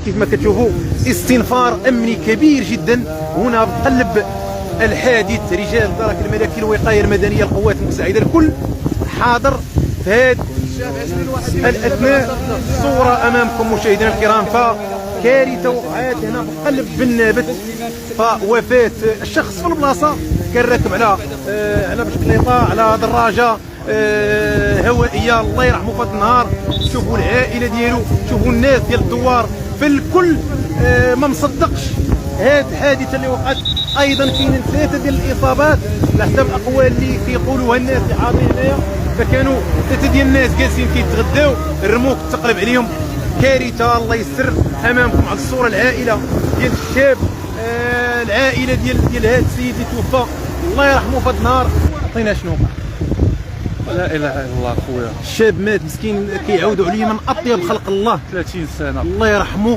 كيف ما كتشوفوا استنفار امني كبير جدا هنا بقلب الحادث. رجال الدرك الملكي، الوقايه المدنيه، القوات المساعده، الكل حاضر في هذه الاثناء. الصوره امامكم مشاهدينا الكرام، فكارثه وقعت هنا بقلب بالنابت، فوفاه الشخص في البلاصه كان راكب على بشكليطه، على دراجه هوائيه. الله يرحمه في هذا النهار. شوفوا العائله ديالو، شوفوا الناس ديال الدوار، في الكل ما مصدقش هذه الحادثه اللي وقعت. ايضا كاينين 3 ديال الاصابات على حسب الاقوال اللي كيقولوها الناس اللي حاضرين هنايا. فكانوا 3 ديال الناس جالسين كيتغداو، الرموك تقلب عليهم. كارثه. الله يسر. امامكم على الصوره العائله ديال الشاب، العائله ديال هذا السيد اللي توفى، الله يرحمه في هذا النهار. عطينا شنو وقع. لا اله الا الله خويا، الشاب مات مسكين، كيعاودوا عليه من اطيب خلق الله، 30 سنه. الله يرحمه.